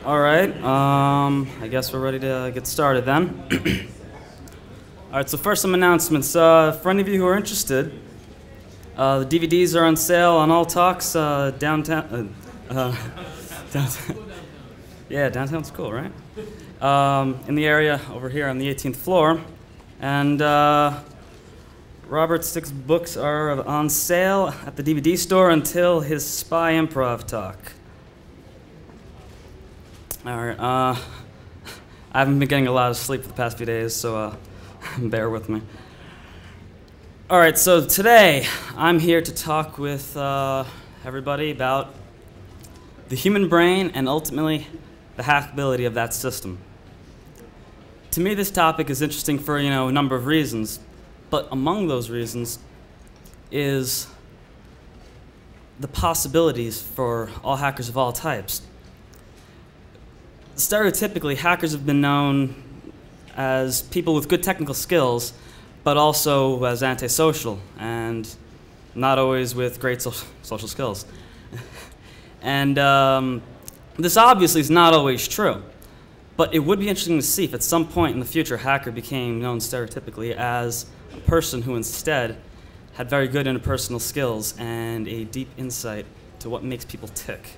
All right, I guess we're ready to get started then. All right, so first some announcements. For any of you who are interested, the DVDs are on sale on All Talks downtown. Downtown. Yeah, downtown's cool, right? In the area over here on the 18th floor. And Robert Stick's books are on sale at the DVD store until his Spy Improv talk. All right, I haven't been getting a lot of sleep for the past few days, so bear with me. All right, so today I'm here to talk with everybody about the human brain and ultimately the hackability of that system. To me, this topic is interesting for a number of reasons, but among those reasons is the possibilities for all hackers of all types. Stereotypically, hackers have been known as people with good technical skills, but also as antisocial and not always with great social skills. And this obviously is not always true, but it would be interesting to see if at some point in the future a hacker became known stereotypically as a person who instead had very good interpersonal skills and a deep insight to what makes people tick.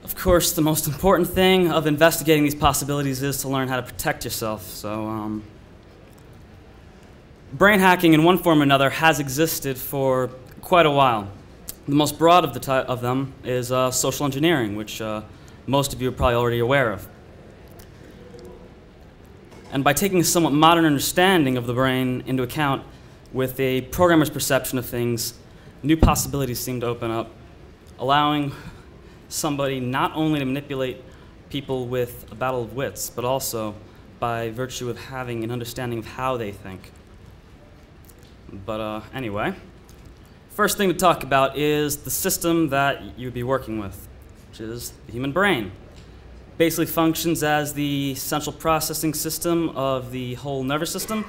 Of course, the most important thing of investigating these possibilities is to learn how to protect yourself. So, brain hacking in one form or another has existed for quite a while. The most broad of them is social engineering, which most of you are probably already aware of. And by taking a somewhat modern understanding of the brain into account with a programmer's perception of things, new possibilities seem to open up, allowing somebody not only to manipulate people with a battle of wits, but also by virtue of having an understanding of how they think. But anyway, first thing to talk about is the system that you'd be working with, which is the human brain. Basically functions as the central processing system of the whole nervous system,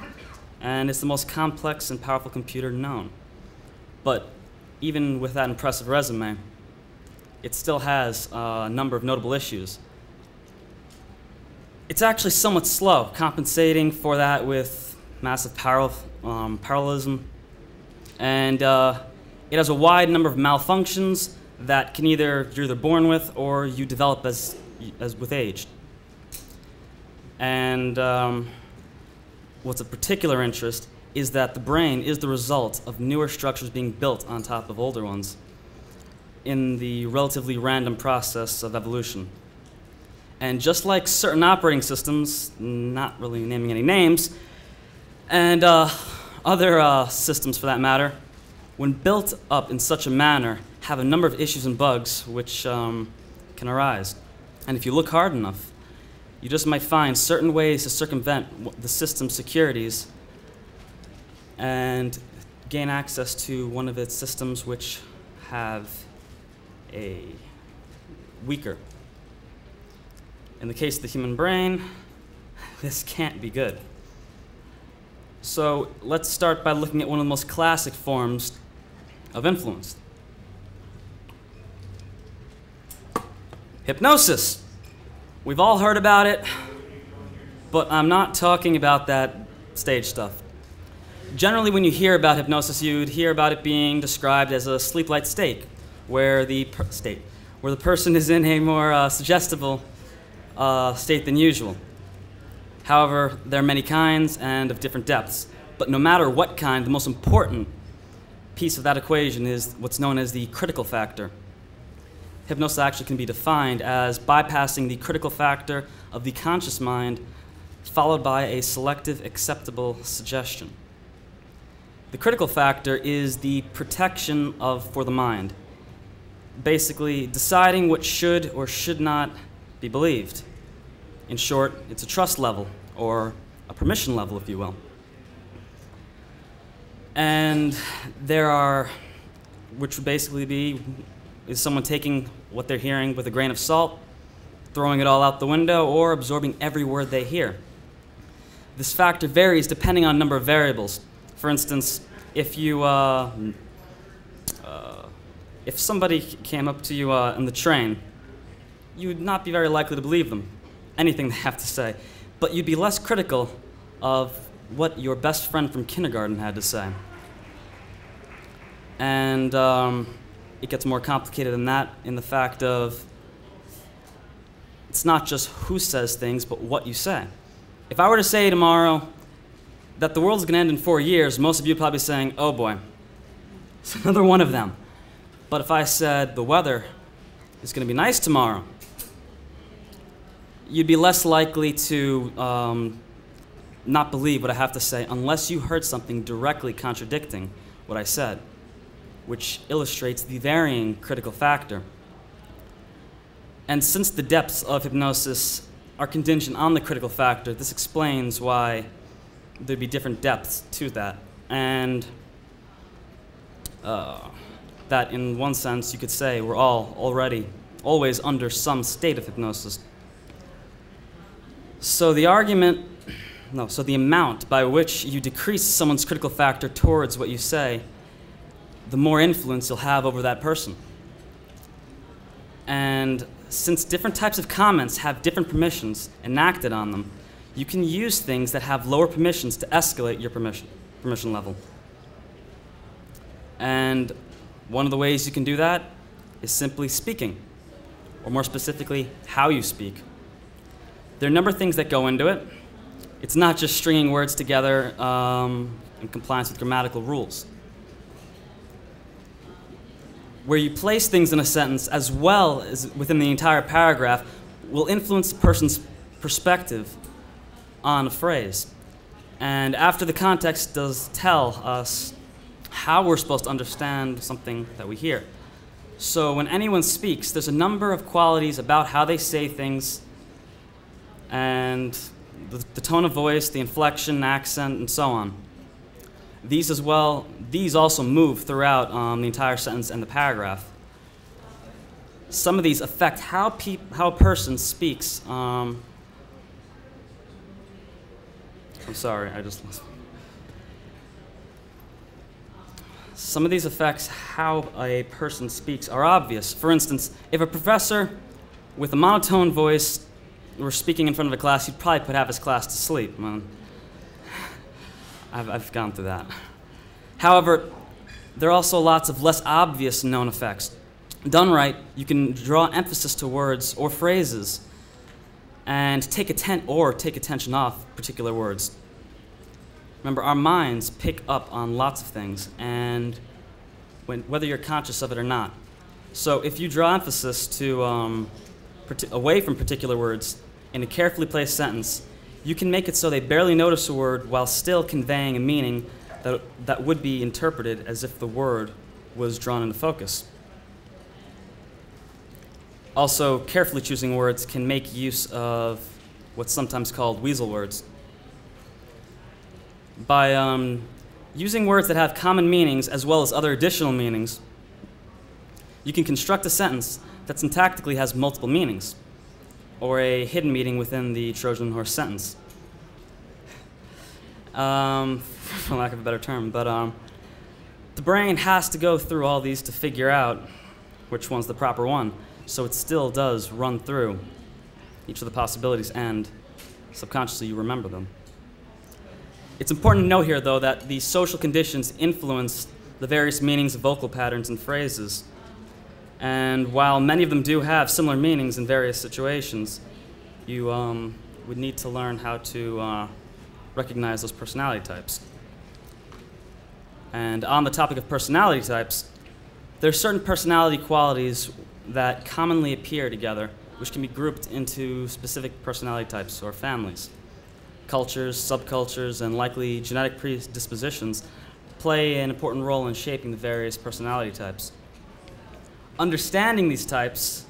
and it's the most complex and powerful computer known. But even with that impressive resume, it still has a number of notable issues. It's actually somewhat slow, compensating for that with massive parallelism, and it has a wide number of malfunctions that you're either born with or you develop as with age. And what's of particular interest is that the brain is the result of newer structures being built on top of older ones in the relatively random process of evolution. And just like certain operating systems, not really naming any names, and other systems for that matter, when built up in such a manner, have a number of issues and bugs which can arise. And if you look hard enough, you just might find certain ways to circumvent the system's securities and gain access to one of its systems which have a weaker. In the case of the human brain, this can't be good. So let's start by looking at one of the most classic forms of influence. Hypnosis. We've all heard about it, but I'm not talking about that stage stuff. Generally, when you hear about hypnosis, you'd hear about it being described as a sleep-like state, where the person is in a more suggestible state than usual. However, there are many kinds and of different depths. But no matter what kind, the most important piece of that equation is what's known as the critical factor. Hypnosis actually can be defined as bypassing the critical factor of the conscious mind, followed by a selective acceptable suggestion. The critical factor is the protection for the mind, basically deciding what should or should not be believed. In short, it's a trust level, or a permission level, if you will. And there are, which would basically be, is someone taking what they're hearing with a grain of salt, throwing it all out the window, or absorbing every word they hear. This factor varies depending on a number of variables. For instance, if somebody came up to you in the train you would not be very likely to believe them, anything they have to say. But you'd be less critical of what your best friend from kindergarten had to say. And it gets more complicated than that in the fact of it's not just who says things, but what you say. If I were to say tomorrow that the world's going to end in 4 years, most of you would probably be saying, oh boy, it's another one of them. But if I said the weather is going to be nice tomorrow, you'd be less likely to not believe what I have to say unless you heard something directly contradicting what I said, which illustrates the varying critical factor. And since the depths of hypnosis are contingent on the critical factor, this explains why there'd be different depths to that. And that in one sense you could say we're all always under some state of hypnosis. So the amount by which you decrease someone's critical factor towards what you say, the more influence you'll have over that person. And since different types of comments have different permissions enacted on them, you can use things that have lower permissions to escalate your permission level. And one of the ways you can do that is simply speaking, or more specifically, how you speak. There are a number of things that go into it. It's not just stringing words together in compliance with grammatical rules. Where you place things in a sentence as well as within the entire paragraph will influence a person's perspective on a phrase. And after the context does tell us how we're supposed to understand something that we hear. So when anyone speaks, there's a number of qualities about how they say things and the tone of voice, the inflection, accent, and so on. These also move throughout the entire sentence and the paragraph. Some of these affect how a person speaks. I'm sorry, I just lost. Some of these effects how a person speaks are obvious. For instance, if a professor with a monotone voice were speaking in front of a class, he'd probably put half his class to sleep. I've gone through that. However, there are also lots of less obvious known effects. Done right, you can draw emphasis to words or phrases and take attention off particular words. Remember, our minds pick up on lots of things, and whether you're conscious of it or not. So if you draw emphasis to away from particular words in a carefully placed sentence, you can make it so they barely notice a word while still conveying a meaning that would be interpreted as if the word was drawn into focus. Also, carefully choosing words can make use of what's sometimes called weasel words. By using words that have common meanings as well as other additional meanings, you can construct a sentence that syntactically has multiple meanings, or a hidden meaning within the Trojan horse sentence. For lack of a better term, but the brain has to go through all these to figure out which one's the proper one, so it still does run through each of the possibilities, and subconsciously you remember them. It's important to note here, though, that the social conditions influence the various meanings of vocal patterns and phrases. And while many of them do have similar meanings in various situations, you would need to learn how to recognize those personality types. And on the topic of personality types, there are certain personality qualities that commonly appear together, which can be grouped into specific personality types or families. Cultures, subcultures, and likely genetic predispositions play an important role in shaping the various personality types. Understanding these types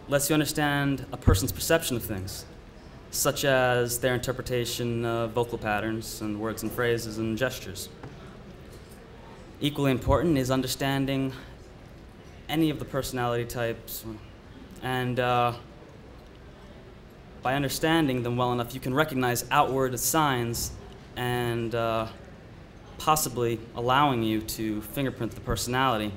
lets you understand a person's perception of things, such as their interpretation of vocal patterns and words and phrases and gestures. Equally important is understanding any of the personality types, and by understanding them well enough, you can recognize outward signs and possibly allowing you to fingerprint the personality,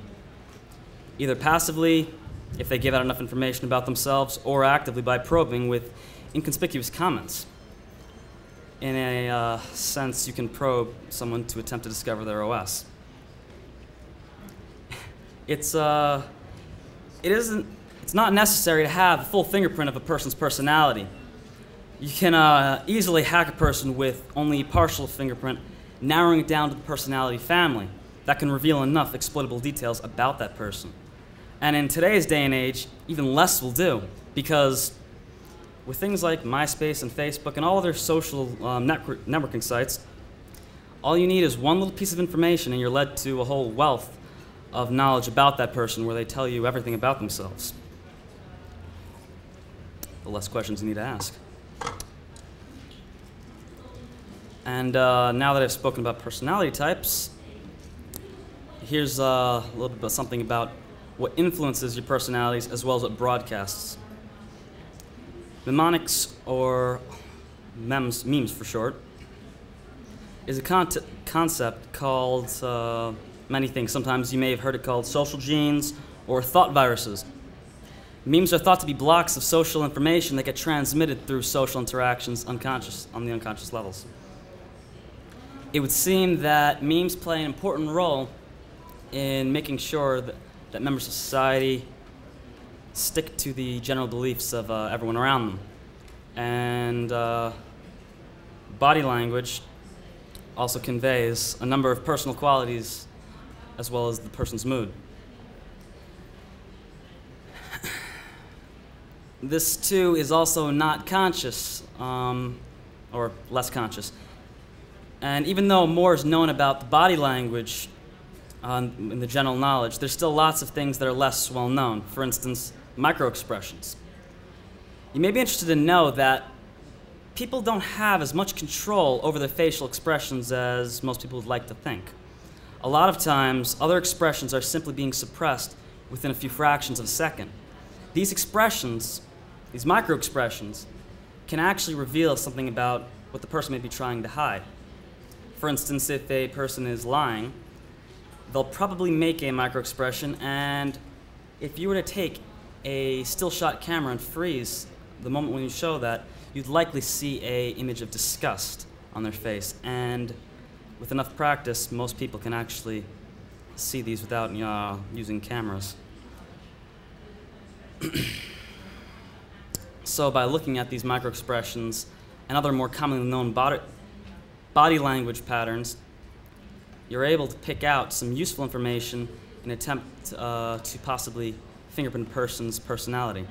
either passively if they give out enough information about themselves, or actively by probing with inconspicuous comments. In a sense, you can probe someone to attempt to discover their OS. It's not necessary to have a full fingerprint of a person's personality. You can easily hack a person with only a partial fingerprint, narrowing it down to the personality family that can reveal enough exploitable details about that person. And in today's day and age, even less will do, because with things like MySpace and Facebook and all other social networking sites, all you need is one little piece of information and you're led to a whole wealth of knowledge about that person where they tell you everything about themselves. The less questions you need to ask. And now that I've spoken about personality types, here's a little bit of something about what influences your personalities as well as what broadcasts. Mnemonics, or memes for short, is a concept called many things. Sometimes you may have heard it called social genes or thought viruses. Memes are thought to be blocks of social information that get transmitted through social interactions on the unconscious levels. It would seem that memes play an important role in making sure that members of society stick to the general beliefs of everyone around them. And body language also conveys a number of personal qualities as well as the person's mood. This, too, is also not conscious, or less conscious. And even though more is known about the body language in the general knowledge, there's still lots of things that are less well known. For instance, microexpressions. You may be interested to know that people don't have as much control over their facial expressions as most people would like to think. A lot of times, other expressions are simply being suppressed within a few fractions of a second. These expressions, these microexpressions, can actually reveal something about what the person may be trying to hide. For instance, if a person is lying, they'll probably make a microexpression, and if you were to take a still shot camera and freeze the moment when you show that, you'd likely see an image of disgust on their face. And with enough practice, most people can actually see these without using cameras. So by looking at these microexpressions and other more commonly known body language patterns, you're able to pick out some useful information in an attempt to possibly fingerprint a person's personality.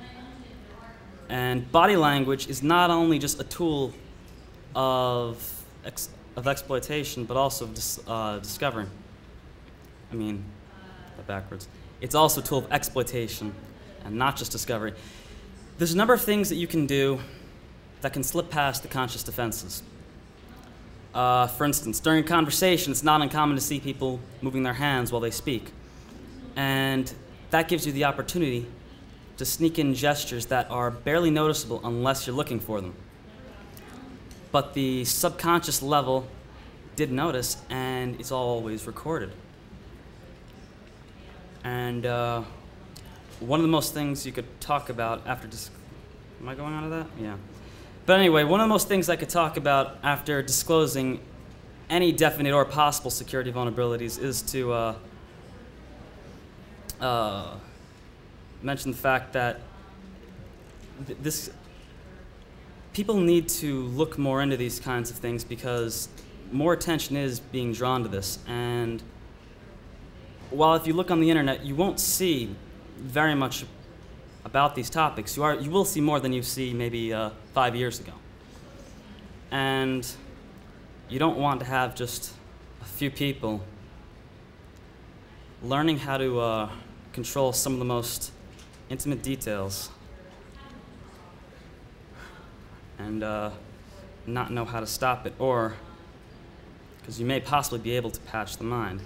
And body language is not only just a tool of exploitation, but also of discovery. I mean, backwards. It's also a tool of exploitation and not just discovery. There's a number of things that you can do that can slip past the conscious defenses. For instance, during a conversation, it's not uncommon to see people moving their hands while they speak. And that gives you the opportunity to sneak in gestures that are barely noticeable unless you're looking for them. But the subconscious level did notice, and it's always recorded. And one of the most things you could talk about after am I going on to that? Yeah. But anyway, one of the most things I could talk about after disclosing any definite or possible security vulnerabilities is to mention the fact that people need to look more into these kinds of things because more attention is being drawn to this. And while if you look on the internet, you won't see very much about these topics. You will see more than you see maybe 5 years ago. And you don't want to have just a few people learning how to control some of the most intimate details and not know how to stop it, or because you may possibly be able to patch the mind.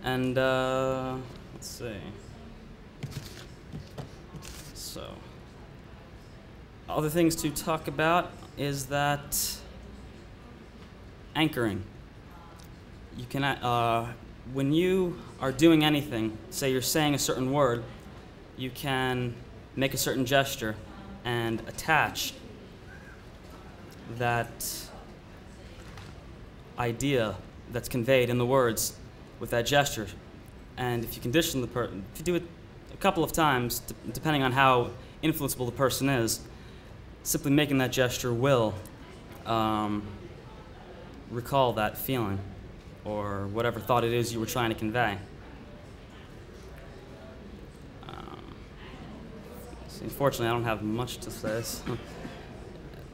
And let's see. So, other things to talk about is that anchoring. You can, when you are doing anything, say you're saying a certain word, you can make a certain gesture and attach that idea that's conveyed in the words with that gesture. And if you condition the person, if you do it a couple of times, depending on how influenceable the person is, simply making that gesture will recall that feeling or whatever thought it is you were trying to convey. Unfortunately, I don't have much to say.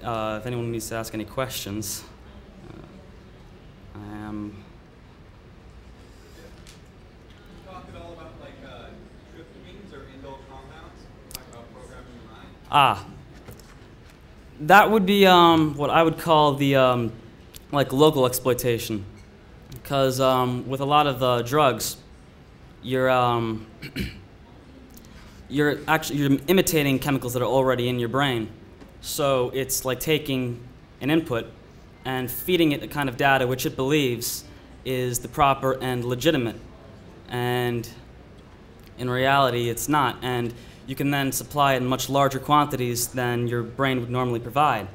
If anyone needs to ask any questions, I am. Talk at all about like tryptamines or indole compounds? Talk about programming the mind. That would be what I would call the like local exploitation, because with a lot of drugs, you're you're imitating chemicals that are already in your brain. So it's like taking an input and feeding it the kind of data which it believes is the proper and legitimate. And in reality, it's not. And you can then supply it in much larger quantities than your brain would normally provide,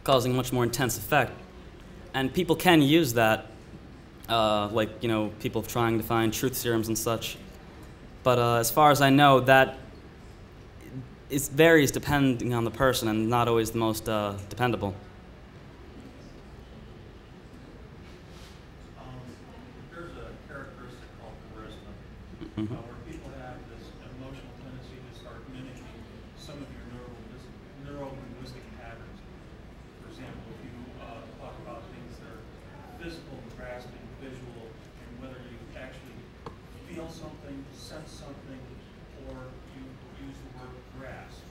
causing a much more intense effect. And people can use that, like, you know, people trying to find truth serums and such. But as far as I know, that it varies depending on the person and not always the most dependable. There's a characteristic called charisma, Mm-hmm. where people have this emotional tendency to start mimicking some of your neuro-linguistic patterns. For example, if you talk about things that are physical, grasping, visual, and whether you actually feel something, sense something, or you use the word grasp.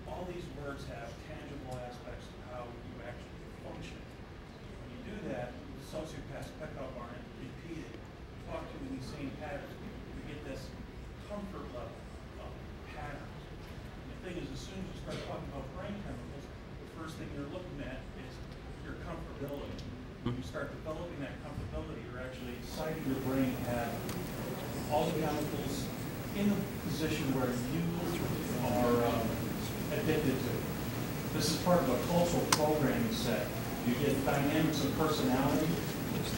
All these words have tangible aspects of how you actually function. When you do that, the sociopaths pick up on it, repeat it, talk to you in these same patterns. You get this comfort level of patterns. And the thing is, as soon as you start talking about brain chemicals, the first thing you're looking at is your comfortability. When you start developing that comfortability, you're actually exciting your brain to have all the chemicals in the position where you are addicted to. This is part of a cultural programming set. You get dynamics of personality.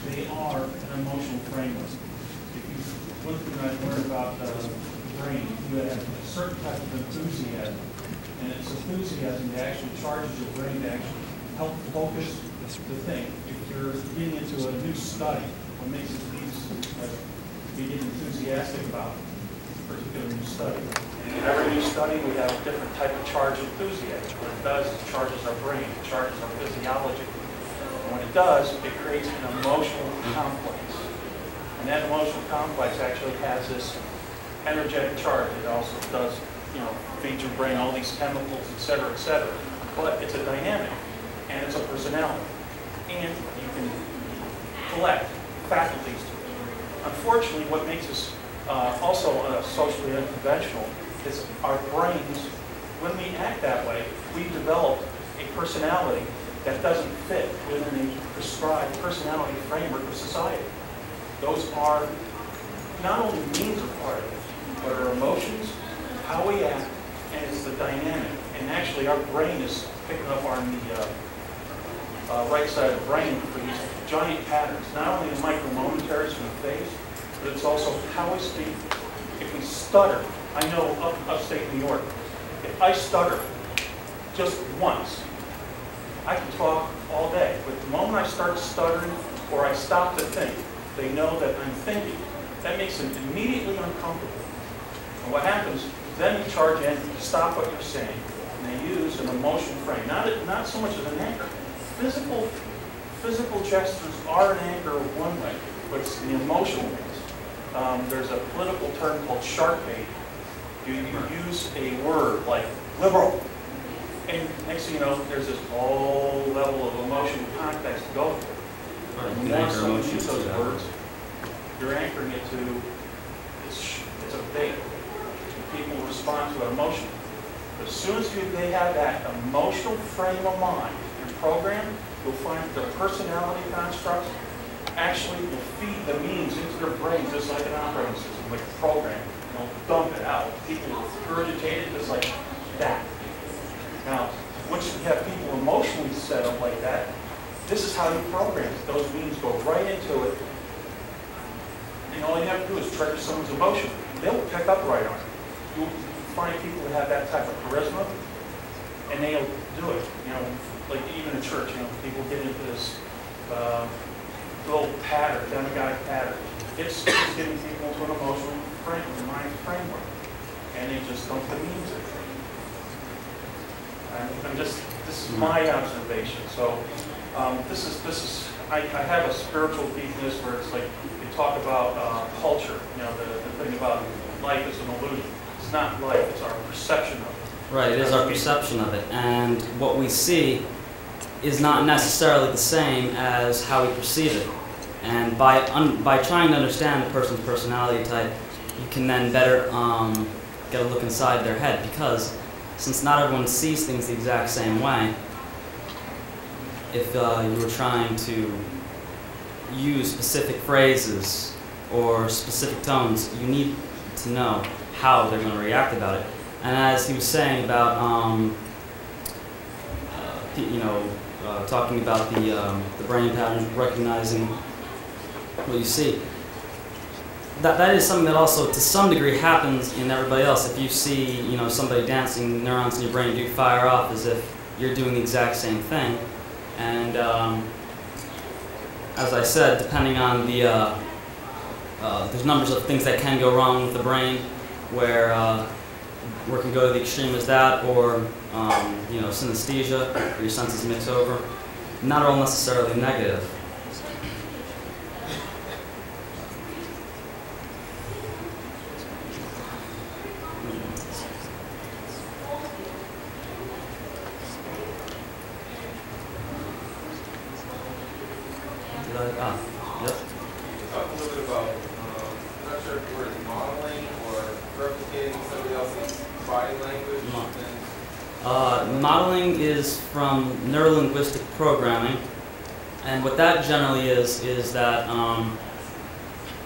They are an emotional framework. If you look at what I learned about the brain, you have a certain type of enthusiasm. And it's enthusiasm that actually charges your brain to actually help focus the thing. If you're getting into a new study, what makes it be enthusiastic about a particular new study. And in every new study, we have a different type of charge enthusiasm. What it does is it charges our brain, it charges our physiology. And when it does, it creates an emotional complex. And that emotional complex actually has this energetic charge. It also does, you know, feed your brain all these chemicals, et cetera, et cetera. But it's a dynamic, and it's a personality. And you can collect faculties to it. Unfortunately, what makes us also socially unconventional is our brains, when we act that way, we develop a personality that doesn't fit within a prescribed personality framework of society. Those are not only means of part of it, but our emotions, how we act, and it's the dynamic. And actually, our brain is picking up on the right side of the brain for these giant patterns, not only the micro-momentaries from the face, but it's also how we speak. If we stutter, I know upstate New York, if I stutter just once, I can talk all day. But the moment I start stuttering or I stop to think, they know that I'm thinking. That makes them immediately uncomfortable. And what happens, then you charge in, stop what you're saying, and they use an emotional frame, not so much as an anchor. Physical gestures are an anchor one way, but it's the emotional ones. There's a political term called shark bait. You use a word like liberal, and next thing you know, there's this whole level of emotional context to go through. And the more someone uses those words, you're anchoring it to, it's a bait. People respond to it emotionally. But as soon as they have that emotional frame of mind and program, you'll find their personality constructs actually will feed the means into their brain just like an operating system, like a program. dump it out. People regurgitate it just like that. Now, once you have people emotionally set up like that, this is how you program it. Those beams go right into it. And all you have to do is trigger someone's emotion. They'll pick up right on it. You'll find people who have that type of charisma, and they'll do it. Like even in church, people get into this little pattern, demagogic pattern. It's getting people into an emotional mind framework, and they just don't believe it. This is my observation. So this is I have a spiritual weakness where it's like you talk about culture, the thing about life is an illusion. It's not life, it's our perception of it. Right, it is our perception of it, and what we see is not necessarily the same as how we perceive it. And by trying to understand a person's personality type, you can then better get a look inside their head, because since not everyone sees things the exact same way, if you were trying to use specific phrases or specific tones, you need to know how they're going to react about it. And as he was saying about, talking about the brain patterns, recognizing what you see, that is something that also, to some degree, happens in everybody else. If you see, somebody dancing, neurons in your brain do fire off as if you're doing the exact same thing. And as I said, depending on the, there's numbers of things that can go wrong with the brain, where it can go to the extreme as that, or synesthesia, where your senses mix over. Not all necessarily negative. Yep. Talk a little bit about, I'm not sure if the word is modeling or replicating somebody else's body language. Modeling is from neuro-linguistic programming, and what that generally is that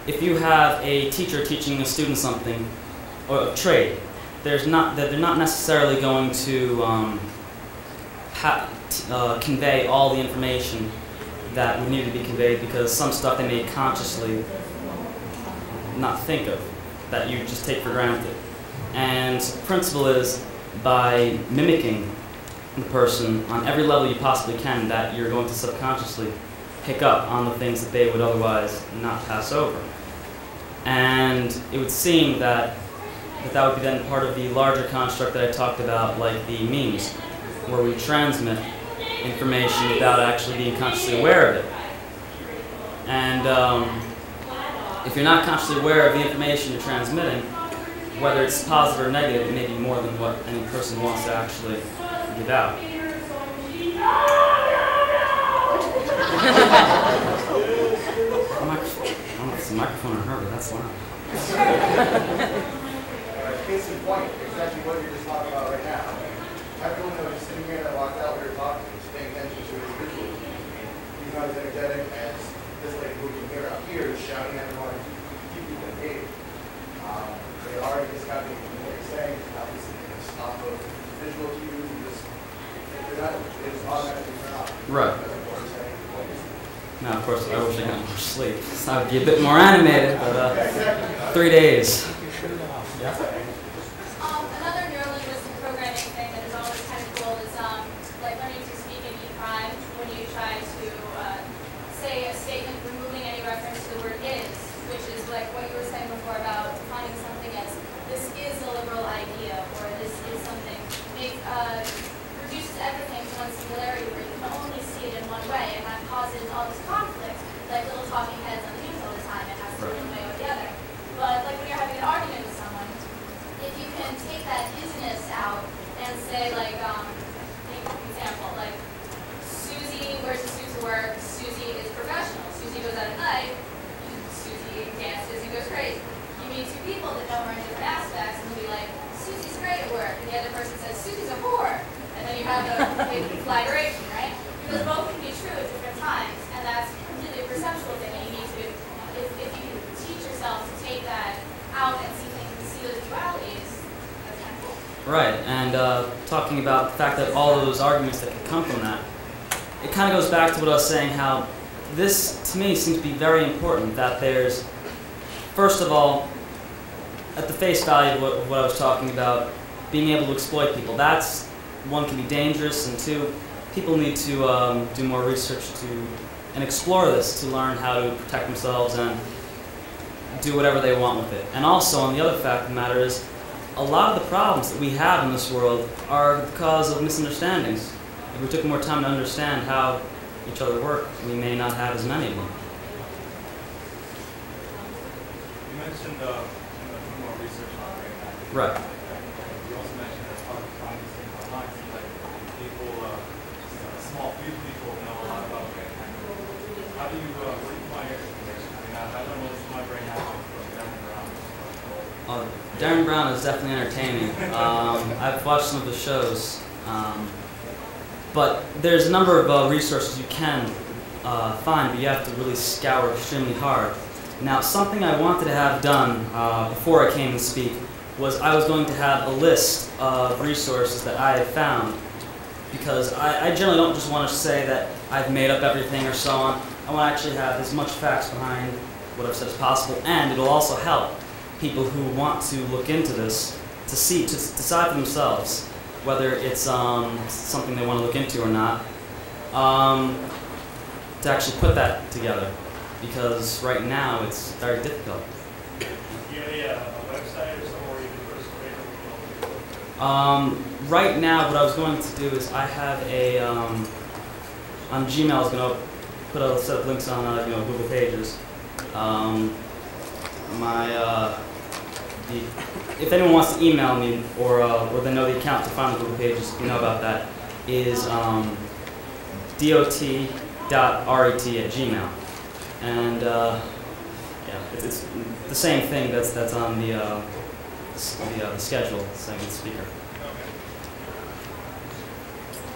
if you have a teacher teaching a student something, or a trade, they're not necessarily going to convey all the information that would need to be conveyed, because some stuff they may consciously not think of, that you just take for granted. And the principle is, by mimicking the person on every level you possibly can, that you're going to subconsciously pick up on the things that they would otherwise not pass over. And it would seem that would be then part of the larger construct that I talked about, like the memes, where we transmit information without actually being consciously aware of it. And if you're not consciously aware of the information you're transmitting, whether it's positive or negative, it may be more than what any person wants to actually give out. I don't know if it's a microphone or her, but that's loud. Case in point, exactly what you're just talking about right now. Everyone that was sitting here that walked out, we were talking, was paying attention to his visuals. He's not as energetic as this lady moving here up here, shouting at everyone, keep people engaged. They already discounting what you're saying, obviously, it's off of visual cues, and just, they just automatically turn off. Right. Now, of course, I wish I got more sleep. So I would be a bit more animated, but 3 days. Yeah. Another neuro-linguistic programming thing that is always kind of cool is like learning to speak in E-prime when you try to say a statement removing any reference to the word is, which is like what you were saying before about defining something as this is a liberal idea, or this is something. It reduces everything to one singularity where you can only see it in one way, and that causes all this conflict, like little talking heads on the news all the time. It has to be one way or the other. But like when you're having an argument with someone, if you can take that isness out and say, like, take an example, like, Susie wears a suit to work, Susie is professional. Susie goes out at night, Susie dances and goes crazy. You meet two people that know her in different aspects, and you'll be like, Susie's great at work, and the other person says, Susie's a whore. And then you have a big flagration, right? Because both can be true at different times, and that's completely a perceptual thing, and you need to, if you can teach yourself to take that out and see things, see Right, and talking about the fact that all of those arguments that could come from that, it kind of goes back to what I was saying, how this, to me, seems to be very important, that there's, first of all, at the face value of what I was talking about, being able to exploit people. That's, one, can be dangerous, and two, people need to do more research and explore this to learn how to protect themselves and do whatever they want with it. And also, on the other fact of the matter is, a lot of the problems that we have in this world are because of misunderstandings. If we took more time to understand how each other work, we may not have as many of them. You mentioned more research on brain hacking. Right. You also mentioned that part of finding things online seems like people, a small few people know a lot about brain hacking. How do you, where do you find your information? I mean, I don't know my brain hacking from Darren Brown. Darren Brown is definitely entertaining. I've watched some of the shows. But there's a number of resources you can find, but you have to really scour extremely hard. Now, something I wanted to have done before I came to speak was I was going to have a list of resources that I had found, because I generally don't just want to say that I've made up everything or so on. I want to actually have as much facts behind what I've said as possible, and it'll also help people who want to look into this to decide for themselves whether it's something they want to look into or not, to actually put that together, because right now it's very difficult. Do you have a website or somewhere you can first rate? Right now, what I was going to do is I have a, on Gmail, I was going to put a set of links on Google Pages. If anyone wants to email me or they know the account to find the Google Pages, you know about that, is Dot.Ret@gmail. And yeah, it's the same thing that's on the schedule, saying the speaker.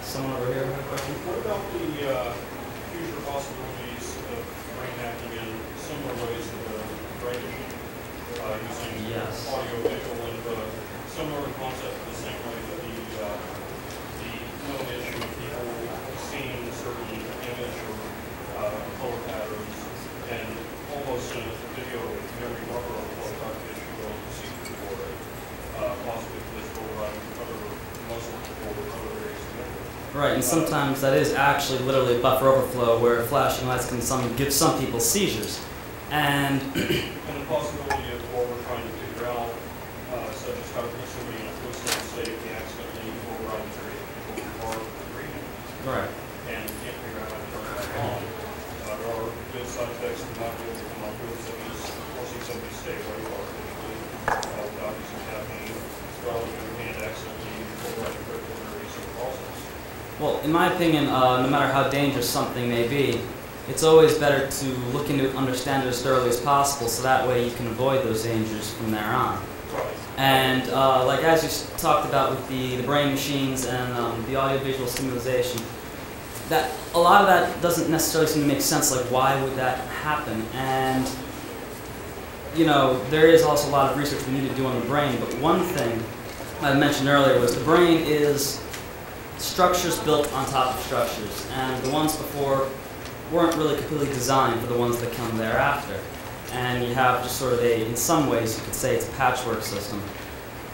Someone over here have a question? What about the future possibilities of brain hacking in similar ways to the brain machine? Using Yes. audio, visual, and similar concept in the same way that the known issue of people seeing a certain image or color patterns and almost in a video memory marker of what type of issue will see for possibly physical or other muscle or other areas of memory. Right, and sometimes that is actually literally buffer overflow, where flashing lights can give some people seizures. And the possibility of what we're trying to figure out, such as how to put somebody in a footstep state if they accidentally override the bar agreement. right. And can't figure out how to turn that on. There are good side effects that might be able to come up with, such as forcing somebody to stay where you are physically, without using caffeine, as well as you can't accidentally override the critical areas of the process. Well, in my opinion, no matter how dangerous something may be, it's always better to look into it, understand it as thoroughly as possible, so that way you can avoid those dangers from there on. Right. And like as you talked about with the brain machines and the audiovisual stimulation, that a lot of that doesn't necessarily seem to make sense. Like, why would that happen? And there is also a lot of research we need to do on the brain. But one thing I mentioned earlier was the brain is structures built on top of structures, and the ones before weren't really completely designed for the ones that come thereafter. And you have just sort of in some ways you could say it's a patchwork system.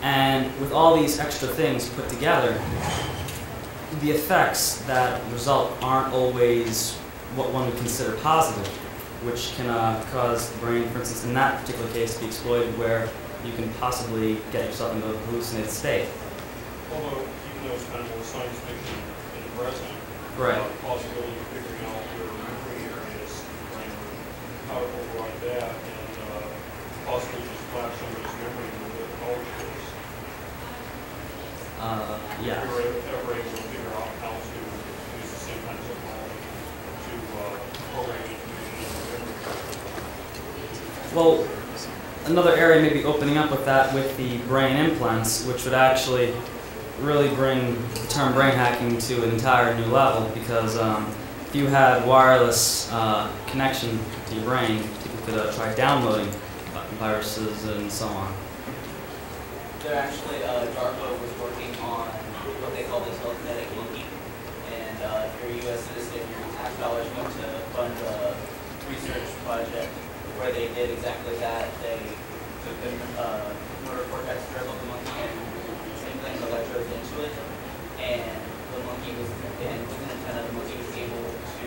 And with all these extra things put together, the effects that result aren't always what one would consider positive, which can cause the brain, for instance, in that particular case, to be exploited, where you can possibly get yourself into a hallucinated state. Although, even though it's kind of more science fiction in the present, Right. Possibility of figuring out your memory areas, how to override that, and possibly just flash somebody's memory with a college course. Yeah. If you're ever able to figure out how to use the same kind of technology to program information in memory. Well, another area may be opening up with that, with the brain implants, which would actually really bring the term brain hacking to an entire new level, because if you had wireless connection to your brain, people could try downloading viruses and so on. They're actually, DARPA was working on what they call the telekinetic monkey. And if you're a U.S. citizen, your tax dollars went to fund a research project where they did exactly that. They took the motor cortex strip of the monkey and implanted electrodes into it. And the monkey was, and with an antenna, the monkey was able to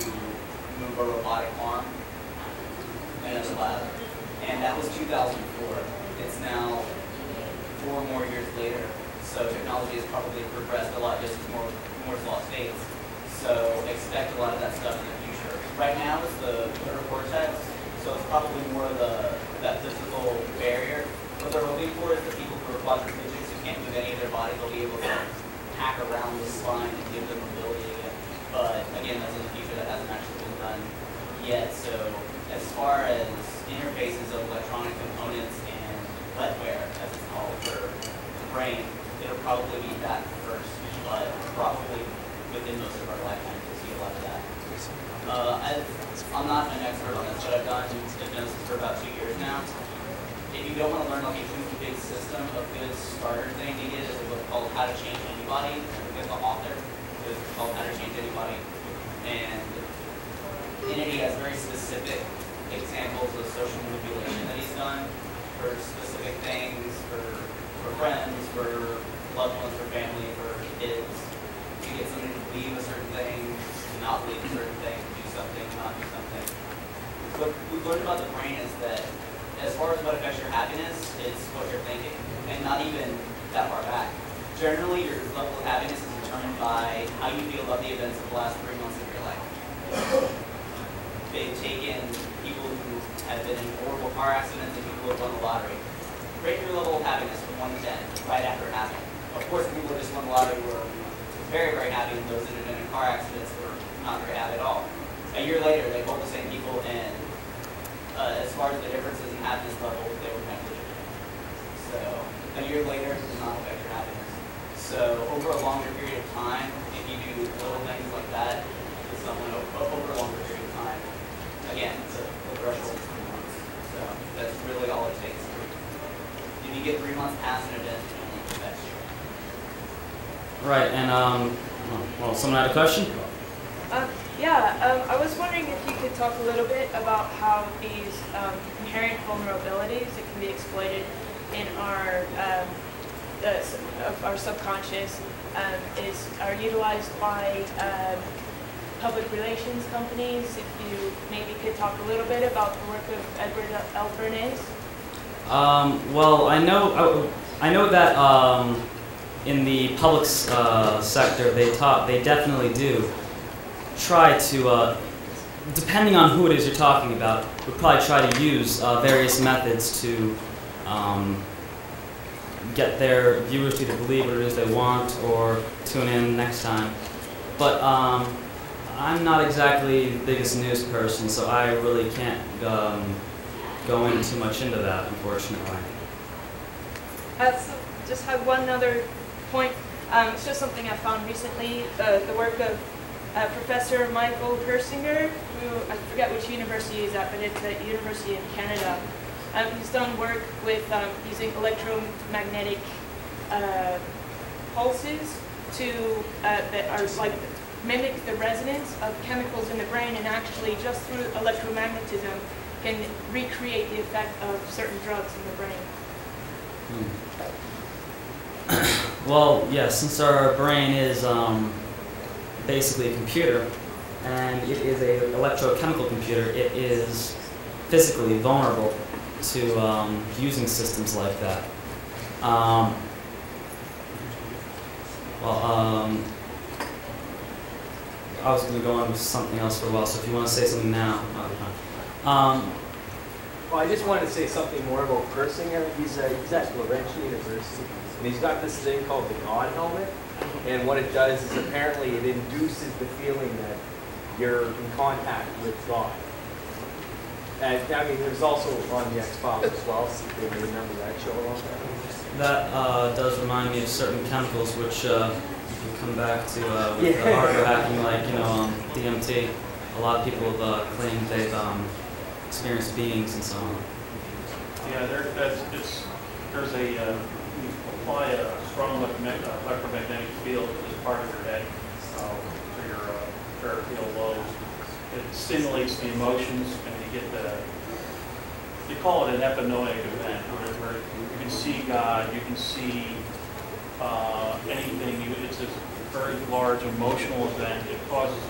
move a robotic arm in a lab. And that was 2004. It's now 4 more years later. So technology has probably progressed a lot, just as more law states. So expect a lot of that stuff in the future. Right now it's the motor cortex, so it's probably more of that physical barrier. What they're hoping for is the people who are quadriplegics who can't move any of their body, they'll be able to hack around the spine and give them mobility again. But again, that's in the future. That hasn't actually been done yet. So as far as interfaces of electronic components and wetware, as it's called, for the brain, it'll probably be that first, but probably within most of our lifetime we'll see a lot of that. I'm not an expert on this, but I've done hypnosis for about 2 years now. If you don't want to learn like a huge big system, a good starter thing to get is a book called How to Change Anybody. It's the author. It's called How to Change Anybody. And in it he has very specific examples of social manipulation that he's done for specific things, for friends, for loved ones, for family, for kids, to get somebody to believe a certain thing, to not believe a certain thing, to do something, not do something. What we've learned about the brain is that as far as what affects your happiness, it's what you're thinking, and not even that far back. Generally, your level of happiness is determined by how you feel about the events of the last 3 months of your life. They've taken people who have been in horrible car accidents and people who have won the lottery. Rate your level of happiness from 1 to 10 right after it happened. Of course, the people who just won the lottery were very, very happy, and those that have been in car accidents were not very happy at all. A year later, they polled the same people, and as far as the differences in happiness level, they were negligible. So a year later, it does not affect your happiness. So over a longer period of time, if you do little things like that with someone over a longer period of time, again, the threshold is 3 months. So that's really all it takes. If you get 3 months past an event, it only affects you. Right, and well, someone had a question? I was wondering if you could talk a little bit about how these inherent vulnerabilities that can be exploited in our subconscious are utilized by public relations companies. If you maybe could talk a little bit about the work of Edward L. Bernays. Well, I know that in the public sector, they definitely do try to, depending on who it is you're talking about, would probably try to use various methods to get their viewers to either believe what it is they want or tune in next time. But I'm not exactly the biggest news person, so I really can't go in too much into that, unfortunately. So just have one other point. It's just something I found recently. The work of Professor Michael Persinger, who I forget which university he's at, but it's at University in Canada. He's done work with using electromagnetic pulses to that are like mimic the resonance of chemicals in the brain, and actually just through electromagnetism can recreate the effect of certain drugs in the brain. Well, yes, since our brain is basically a computer, and it is an electrochemical computer, it is physically vulnerable to using systems like that. I was going to go on with something else for a while, so if you want to say something now, I'll be fine. Well, I just wanted to say something more about Persinger. He's at Laurentian University, and he's got this thing called the God helmet. And what it does is apparently it induces the feeling that you're in contact with God. And I mean, there's also on the X-Files as well, so you may remember that show a long time ago. That does remind me of certain chemicals which you can come back to with the hardware hacking, like DMT. A lot of people have claimed they've experienced beings and so on. Yeah, there's a apply a strong electromagnetic field as part of your day for your peripheral lobes. It stimulates the emotions, and you get they call it an epinoic event, where you can see God, you can see anything. It's a very large emotional event. It causes,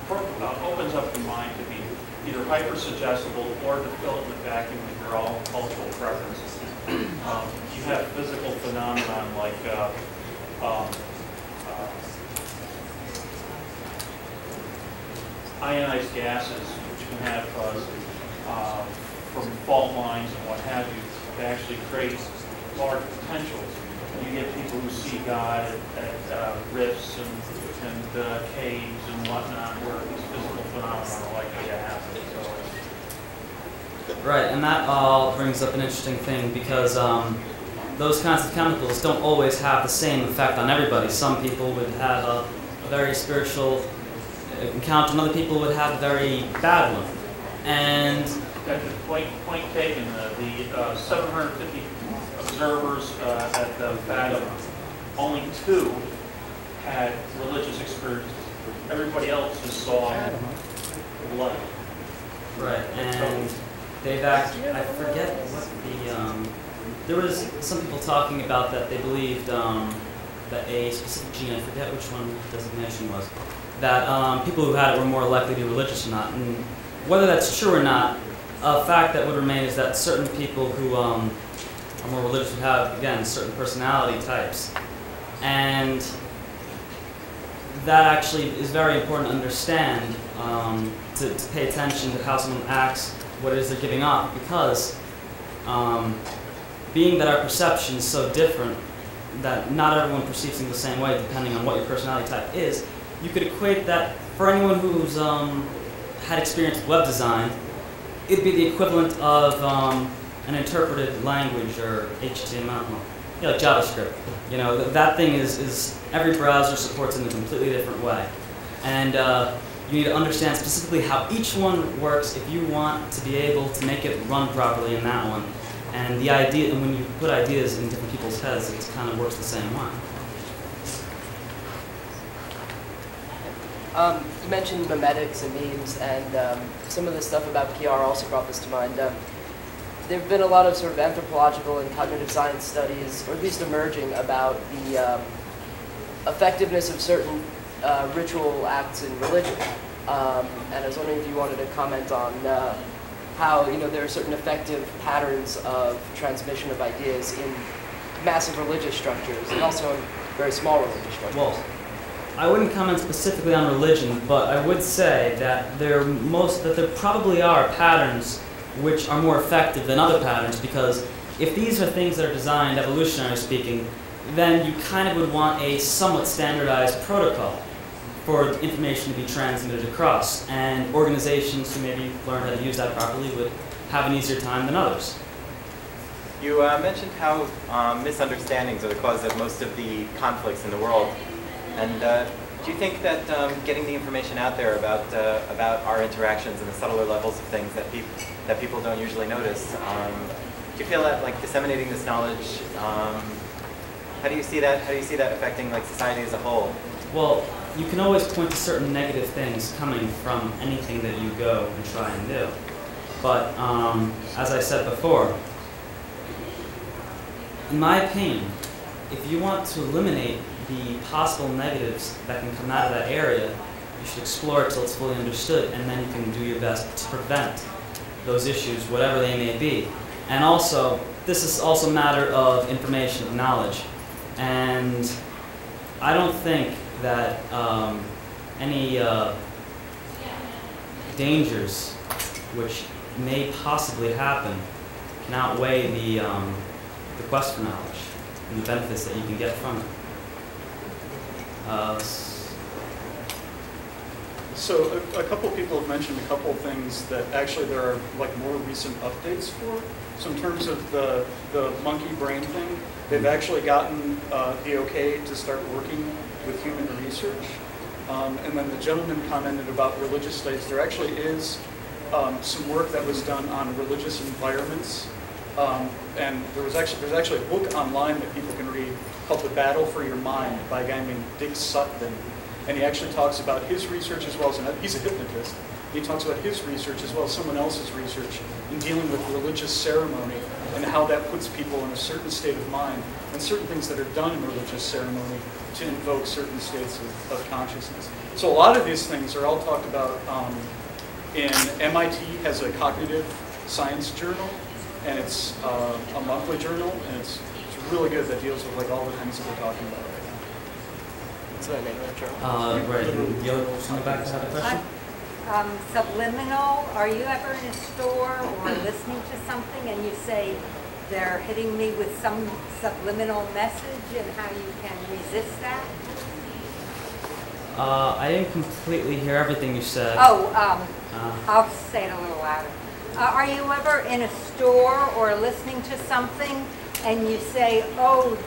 opens up the mind to be either hyper-suggestible or to fill it in the vacuum with your own cultural preferences. You have physical phenomenon like ionized gases, which can have, from fault lines and what have you, they actually create large potentials. You get people who see God at rifts and caves and whatnot, where these physical phenomena are likely to happen. Right, and that all brings up an interesting thing because those kinds of chemicals don't always have the same effect on everybody. Some people would have a very spiritual encounter, and other people would have a very bad one. And point taken. The 750 observers at the Fathom, only 2 had religious experiences. Everybody else just saw light. Right, and they've actually, I forget what the, there was some people talking about that they believed that a specific gene, I forget which one the designation was, that people who had it were more likely to be religious or not. And whether that's true or not, a fact that would remain is that certain people who are more religious would have, again, certain personality types. And that actually is very important to understand, to pay attention to how someone acts, what it is they're giving off, because being that our perception is so different, that not everyone perceives things the same way depending on what your personality type is, you could equate that for anyone who's had experience with web design, it'd be the equivalent of an interpreted language or HTML, like JavaScript. You know, that thing is every browser supports it in a completely different way. And you need to understand specifically how each one works if you want to be able to make it run properly in that one. And the idea, and when you put ideas in different people's heads, it kind of works the same way. You mentioned memetics and memes, and some of the stuff about PR also brought this to mind. There have been a lot of sort of anthropological and cognitive science studies, or at least emerging, about the effectiveness of certain ritual acts in religion. And I was wondering if you wanted to comment on how, you know, there are certain effective patterns of transmission of ideas in massive religious structures and also in very small religious structures. Well, I wouldn't comment specifically on religion, but I would say that there probably are patterns which are more effective than other patterns, because if these are things that are designed, evolutionarily speaking, then you kind of would want a somewhat standardized protocol for information to be transmitted across, and organizations who maybe learn how to use that properly would have an easier time than others. You mentioned how misunderstandings are the cause of most of the conflicts in the world. And do you think that getting the information out there about our interactions and the subtler levels of things that people don't usually notice, do you feel that, like, disseminating this knowledge, how do you see that? How do you see that affecting, like, society as a whole? Well, you can always point to certain negative things coming from anything that you go and try and do. But as I said before, in my opinion, if you want to eliminate the possible negatives that can come out of that area, you should explore it till it's fully understood, and then you can do your best to prevent those issues, whatever they may be. And also, this is also a matter of information, of knowledge. And I don't think that any dangers which may possibly happen can outweigh the quest for knowledge and the benefits that you can get from it. So a couple of people have mentioned a couple of things that actually there are, like, more recent updates for. So in terms of the monkey brain thing, they've actually gotten the okay to start working with human research. And then the gentleman commented about religious studies. There actually is some work that was done on religious environments And there's actually a book online that people can read called The Battle for Your Mind by a guy named Dick Sutton. And he actually talks about his research as well as, he's a hypnotist. He talks about his research as well as someone else's research in dealing with religious ceremony and how that puts people in a certain state of mind and certain things that are done in religious ceremony to invoke certain states of consciousness. So a lot of these things are all talked about in MIT has a cognitive science journal, and it's a monthly journal, and it's really good that deals with like all the things that we're talking about right now. What's the name of that journal? Right, the other person in the back had a question? Subliminal, are you ever in a store or listening to something and you say, they're hitting me with some subliminal message, and how you can resist that? I didn't completely hear everything you said. I'll say it a little louder. Are you ever in a store or listening to something and you say, oh,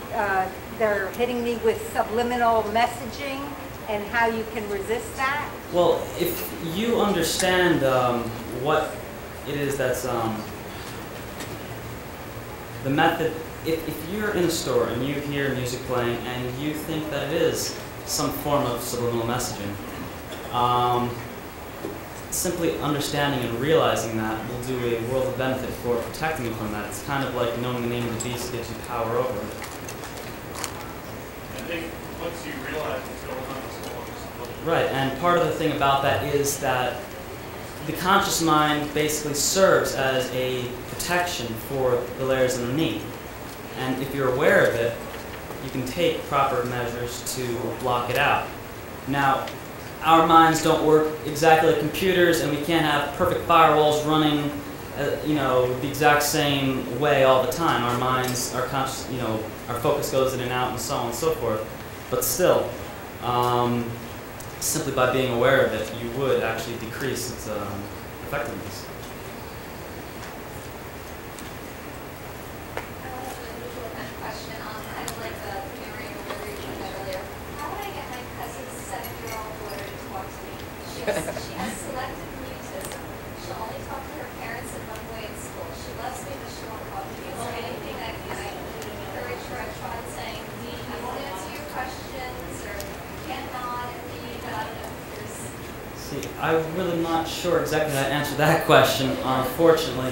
they're hitting me with subliminal messaging, and how you can resist that? Well, if you understand what it is that's the method, if you're in a store and you hear music playing and you think that it is some form of subliminal messaging, simply understanding and realizing that will do a world of benefit for protecting you from that. It's kind of like knowing the name of the beast gives you power over it. I think once you realize what's going on, it's no longer subliminal. Right, and part of the thing about that is that the conscious mind basically serves as a protection for the layers underneath. And if you're aware of it, you can take proper measures to block it out. Now, our minds don't work exactly like computers, and we can't have perfect firewalls running, the exact same way all the time. Our minds, our conscious, our focus goes in and out, and so on and so forth. But still, simply by being aware of it, you would actually decrease its effectiveness. She has selective mutism. She'll only talk to her parents in one way at school. She loves me, but she won't talk to me. Is there anything that can encourage her? I've tried saying, I won't answer your questions, or cannot, and read, but I don't know if there's... See, I'm really not sure exactly how to answer that question, unfortunately.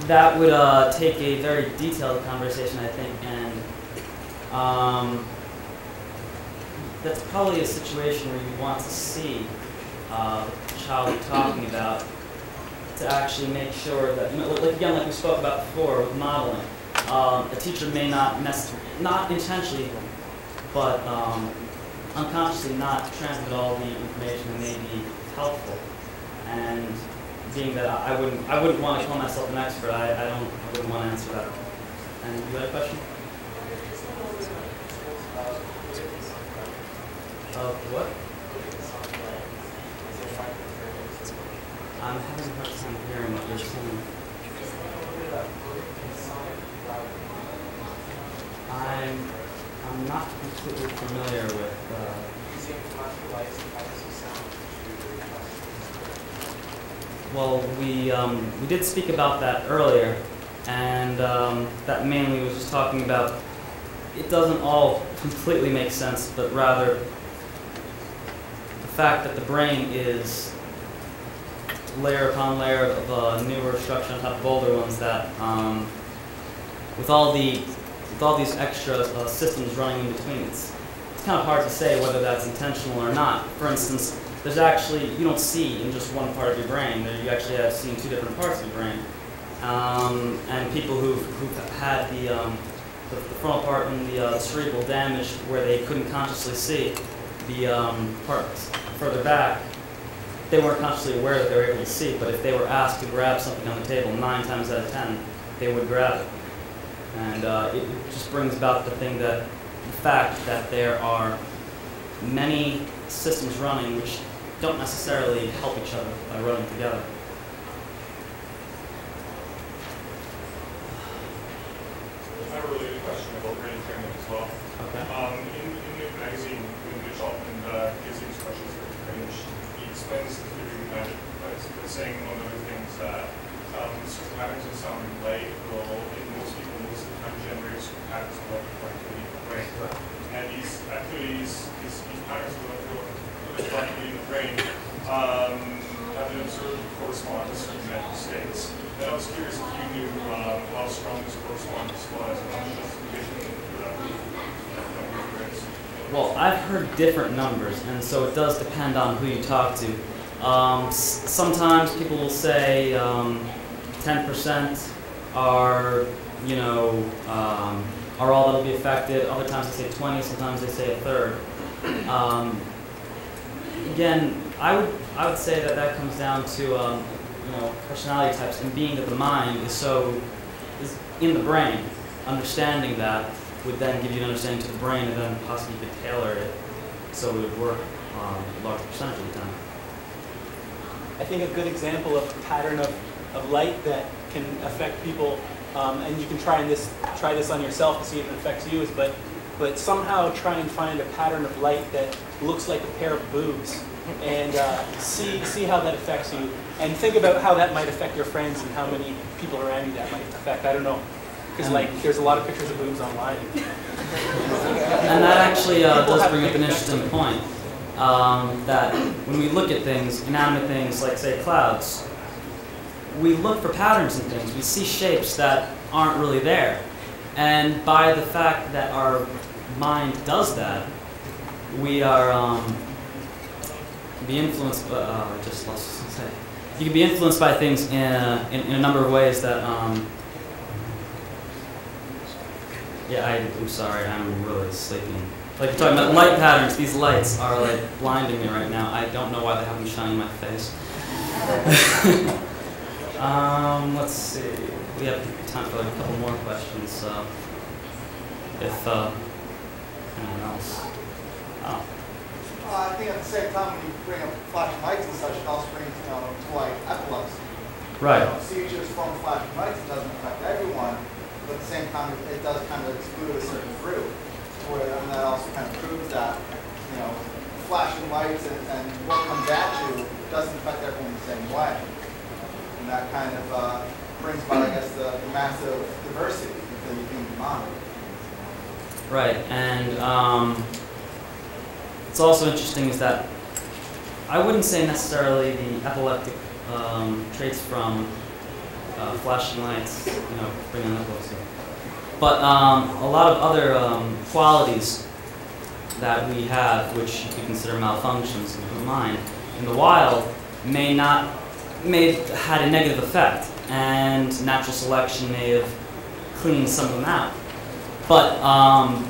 That would take a very detailed conversation, I think, and that's probably a situation where you want to see the child you're talking about to actually make sure that, like we spoke about before with modeling, a teacher may not intentionally, but unconsciously not transmit all the information that may be helpful. And being that I wouldn't want to call myself an expert, I wouldn't want to answer that. And you had a question? What? I'm having a hard time hearing what you're saying. I'm not completely familiar with well, we did speak about that earlier, and that mainly was just talking about it doesn't all completely make sense, but rather the fact that the brain is layer upon layer of newer structure on top of older ones that, with all these extra systems running in between, it's kind of hard to say whether that's intentional or not. For instance, there's actually, you don't see in just one part of your brain. You actually have seen two different parts of your brain. And people who've had the frontal part and the cerebral damage where they couldn't consciously see the parts further back, they weren't consciously aware that they were able to see, but if they were asked to grab something on the table 9 times out of 10, they would grab it. And it just brings about the fact that there are many systems running which don't necessarily help each other by running together. I have a related question about brain training as well. Okay. In the magazine, when Mitch Altman gives these questions for range, he explains the theory behind it by saying, among other things, that certain patterns of sound and light will thought to be in the brain have been observed to correspond to certain mental states. And I was curious if you knew how strong this correspondence was and how much justification for that was. Well, I've heard different numbers, and so it does depend on who you talk to. Sometimes people will say 10% are, you know, are all that'll be affected. Other times they say 20. Sometimes they say a third. Again, I would say that that comes down to you know, personality types, and being that the mind is in the brain. Understanding that would then give you an understanding to the brain, and then possibly you could tailor it so it would work a large percentage of the time. I think a good example of a pattern of light that can affect people, and you can try this on yourself to see if it affects you, is but somehow try and find a pattern of light that looks like a pair of boobs, and see how that affects you, and think about how that might affect your friends and how many people around you that might affect. I don't know, because like there's a lot of pictures of boobs online. And that actually does bring up an interesting point. That when we look at things, inanimate things like, say, clouds, we look for patterns in things. We see shapes that aren't really there. And by the fact that our mind does that, we are be influenced. Just lost what to say. You can be influenced by things in a number of ways that. Yeah, I'm sorry. I'm really sleeping. Like you're talking about light patterns, these lights are like blinding me right now. I don't know why they have them shining in my face. Let's see. We have time for like a couple more questions. So if anyone else. Oh. I think at the same time when you bring up flashing lights and such, it also brings to like epilepsy. Right. Seizures from flashing lights, it doesn't affect everyone, but at the same time it does kind of exclude a certain group. And that also kind of proves that, you know, flashing lights and what comes at you doesn't affect everyone the same way. And that kind of brings about, I guess, the massive diversity within the human mind. Right, and it's also interesting is that I wouldn't say necessarily the epileptic traits from flashing lights, you know, bring on epilepsy. But a lot of other qualities that we have, which you could consider malfunctions of the mind, in the wild had a negative effect, and natural selection may have cleaned some of them out. But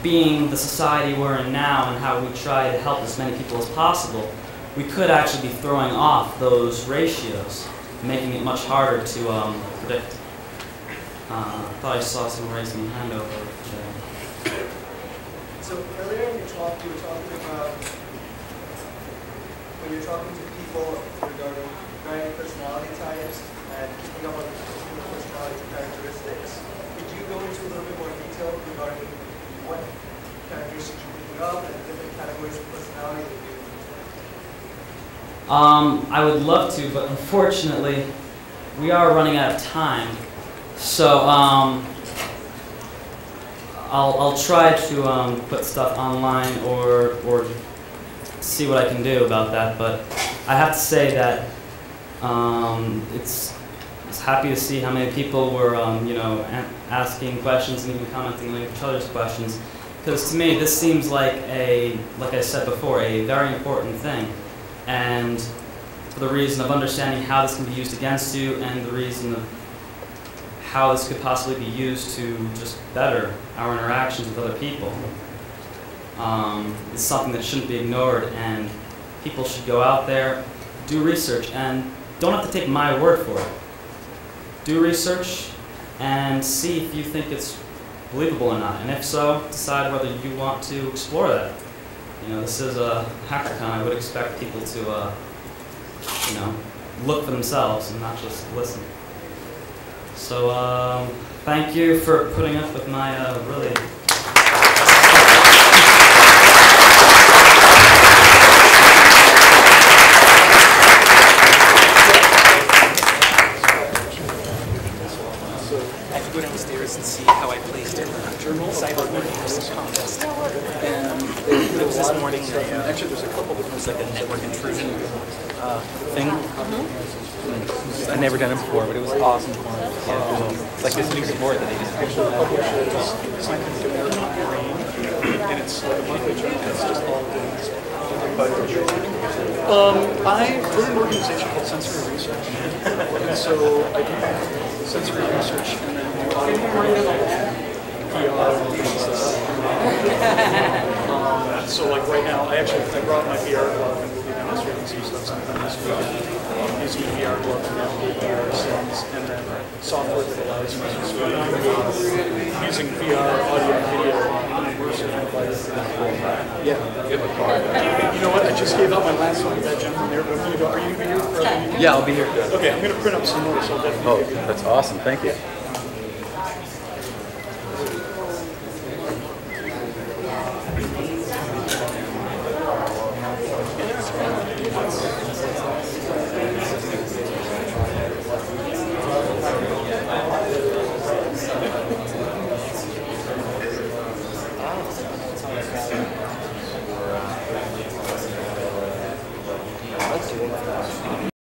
being the society we're in now and how we try to help as many people as possible, we could actually be throwing off those ratios, making it much harder to predict. I thought I saw someone raising their hand over there. So earlier in your talk, you were talking about when you're talking to people regarding varying personality types and keeping up on the personality characteristics. Could you go into a little bit more detail regarding what characteristics you're picking up and different categories of personality that you? I would love to, but unfortunately, we are running out of time. So I'll try to put stuff online or see what I can do about that. But I have to say that it's happy to see how many people were you know, asking questions and even commenting on each other's questions. Because to me, this seems like like I said before, a very important thing. And for the reason of understanding how this can be used against you, and the reason of how this could possibly be used to just better our interactions with other people. It's something that shouldn't be ignored, and people should go out there, do research, and don't have to take my word for it. Do research and see if you think it's believable or not, and if so, decide whether you want to explore that. You know, this is a hackathon. I would expect people to, you know, look for themselves and not just listen. So thank you for putting up with my really... I have to go downstairs and see how I placed in the cyber contest. And there was this morning there's a couple different. It's like a network intrusion thing. I've never done it before, but it was awesome fun. It's like this new sport that they just Scientific American Brain, and it's like a monthly journal. It's just all things. We're an organization called Sensory Research, and so I do sensory research and then do audio PR. So like right now, I brought my VR glove and we'll be demonstrating some stuff sometime this week. Using the VR glove to navigate VR scenes, and then software that allows you to sort of using VR audio and video in an immersive environment. Yeah. You know what? I just gave out my last one to that gentleman there, but I'm going to go. Are you here for other meetings? Yeah, I'll be here. Okay, I'm going to print up some more, so I'll definitely give you that. That's awesome. Thank you.